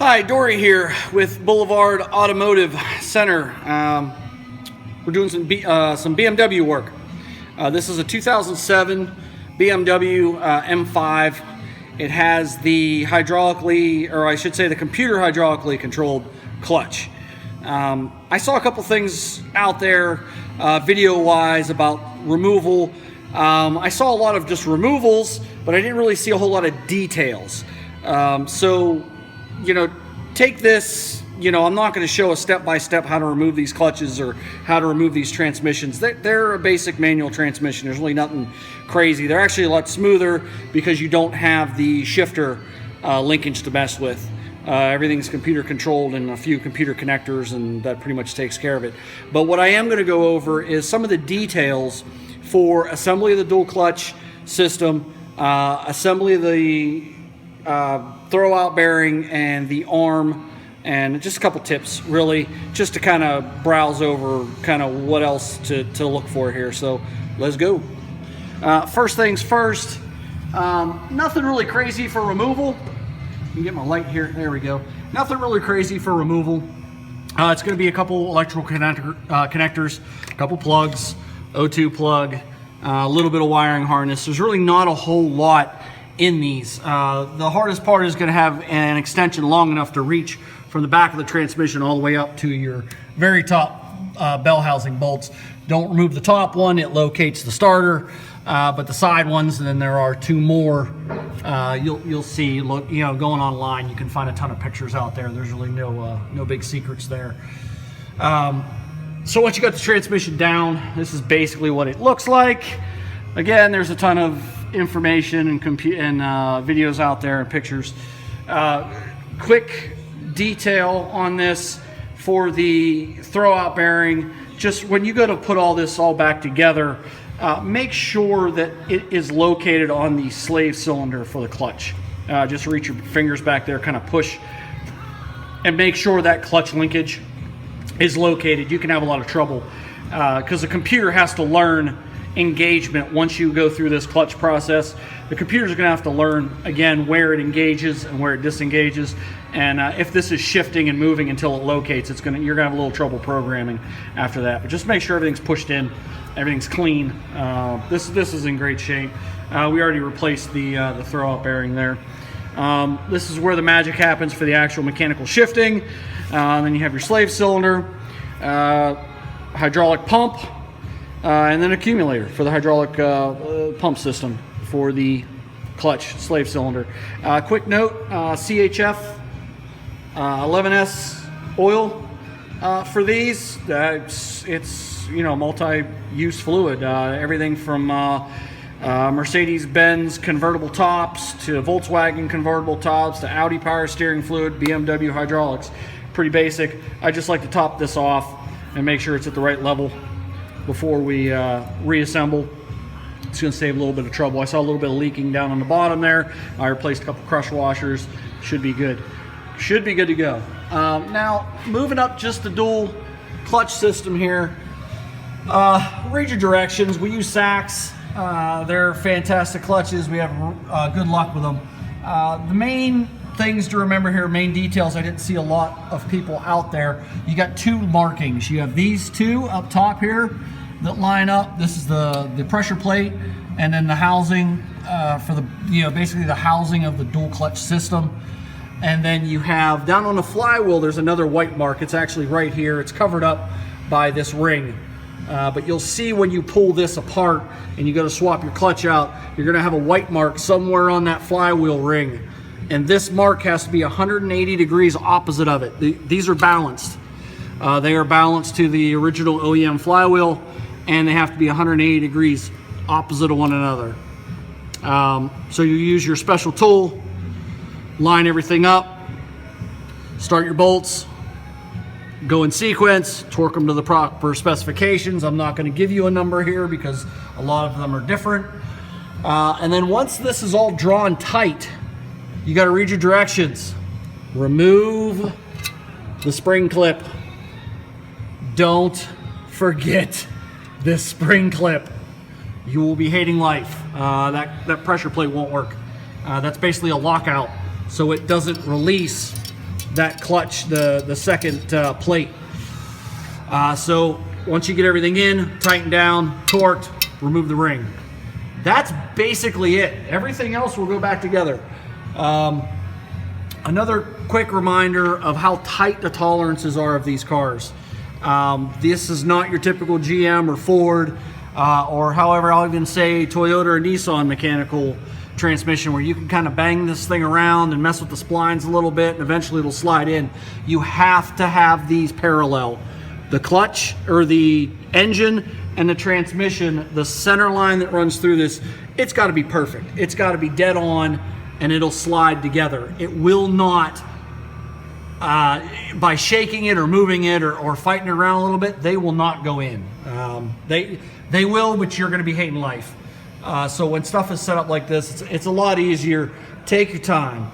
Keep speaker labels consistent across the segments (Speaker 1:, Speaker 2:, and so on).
Speaker 1: Hi, Dory here with Boulevard Automotive Center. We're doing some BMW work. This is a 2007 BMW M5. It has the hydraulically, or I should say the computer hydraulically controlled clutch. I saw a couple things out there video-wise about removal. I saw a lot of just removals, but I didn't really see a whole lot of details. So, you know, take this, I'm not going to show a step-by-step how to remove these clutches or how to remove these transmissions. They're a basic manual transmission. There's really nothing crazy. They're actually a lot smoother because you don't have the shifter linkage to mess with. Everything's computer controlled and a few computer connectors, and that pretty much takes care of it. But what I am going to go over is some of the details for assembly of the dual clutch system, assembly of the throw-out bearing and the arm, and just a couple tips really just to kind of browse over kind of what else to look for here. So let's go. First things first, nothing really crazy for removal. You can get my light here. There we go. Nothing really crazy for removal. It's going to be a couple electrical connectors, a couple plugs, O2 plug, a little bit of wiring harness. There's really not a whole lot in these. The hardest part is going to have an extension long enough to reach from the back of the transmission all the way up to your very top bell housing bolts. Don't remove the top one, it locates the starter, but the side ones, and then there are two more. You'll see, look, going online, you can find a ton of pictures out there. There's really no big secrets there. So once you got the transmission down, this is basically what it looks like. Again, there's a ton of information and videos out there and pictures. Quick detail on this for the throw-out bearing. Just when you go to put all this back together, make sure that it is located on the slave cylinder for the clutch. Just reach your fingers back there, kind of push, and make sure that clutch linkage is located. You can have a lot of trouble because the computer has to learn engagement. Once you go through this clutch process, the computer's going to have to learn again where it engages and where it disengages, and if this is shifting and moving until it locates, you're going to have a little trouble programming after that. But just make sure everything's pushed in, everything's clean. This is in great shape. We already replaced the throw-out bearing there. This is where the magic happens for the actual mechanical shifting. Then you have your slave cylinder, hydraulic pump, and then accumulator for the hydraulic pump system for the clutch slave cylinder. Quick note, CHF 11S oil for these. It's multi-use fluid. Everything from Mercedes-Benz convertible tops to Volkswagen convertible tops to Audi power steering fluid, BMW hydraulics. Pretty basic. I just like to top this off and make sure it's at the right level before we reassemble. It's going to save a little bit of trouble. I saw a little bit of leaking down on the bottom there. I replaced a couple crush washers. Should be good. Should be good to go. Now, moving up just the dual clutch system here. Read your directions. We use Sachs. They're fantastic clutches. We have good luck with them. The main things to remember here, main details, I didn't see a lot of people out there. You got two markings. You have these two up top here that line up. This is the pressure plate, and then the housing for the basically the housing of the dual clutch system. And then you have down on the flywheel, there's another white mark. It's actually right here. It's covered up by this ring. But you'll see when you pull this apart and you go to swap your clutch out, you're going to have a white mark somewhere on that flywheel ring. And this mark has to be 180 degrees opposite of it. These are balanced. They are balanced to the original OEM flywheel, and they have to be 180 degrees opposite of one another. So you use your special tool, line everything up, start your bolts, go in sequence, torque them to the proper specifications. I'm not going to give you a number here because a lot of them are different. And then once this is all drawn tight, you got to read your directions. Remove the spring clip. Don't forget this spring clip. You will be hating life. That pressure plate won't work. That's basically a lockout, so it doesn't release that clutch, the second plate. So once you get everything in, tighten down, torqued, remove the ring. That's basically it. Everything else will go back together. Another quick reminder of how tight the tolerances are of these cars. This is not your typical GM or Ford, or however I'll even say Toyota or Nissan mechanical transmission, where you can kind of bang this thing around and mess with the splines a little bit and eventually it'll slide in. You have to have these parallel. The clutch, or the engine, and the transmission, the center line that runs through this, it's got to be perfect. It's got to be dead on, and it'll slide together. It will not, by shaking it or moving it or fighting it around a little bit, they will not go in. They will, but you're going to be hating life. So when stuff is set up like this, it's a lot easier. Take your time,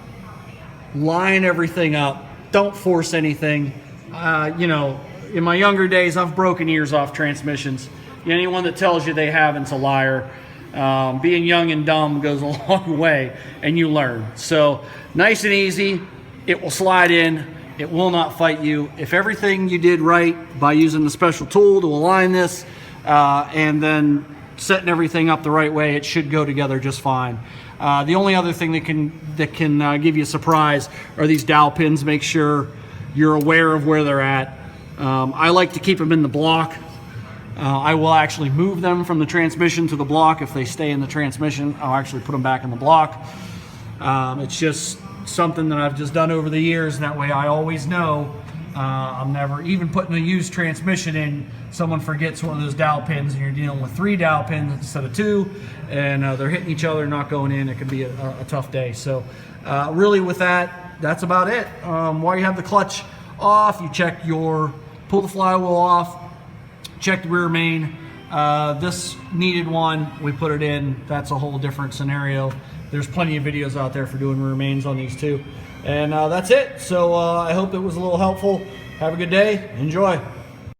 Speaker 1: line everything up. Don't force anything. You know, in my younger days, I've broken ears off transmissions. Anyone that tells you they haven't's a liar. Being young and dumb goes a long way, and you learn. So nice and easy. It will slide in. It will not fight you. If everything you did right by using the special tool to align this, and then setting everything up the right way, it should go together just fine. The only other thing that can give you a surprise are these dowel pins. Make sure you're aware of where they're at. I like to keep them in the block. I will actually move them from the transmission to the block. If they stay in the transmission, I'll actually put them back in the block. It's just something that I've just done over the years, and that way I always know. I'm never even putting a used transmission in. Someone forgets one of those dowel pins, and you're dealing with 3 dowel pins instead of 2, and they're hitting each other, not going in. It can be a tough day. So really with that, that's about it. While you have the clutch off, you pull the flywheel off, check the rear main. This needed one, we put it in. That's a whole different scenario. There's plenty of videos out there for doing rear mains on these too. And that's it. So I hope it was a little helpful. Have a good day. Enjoy.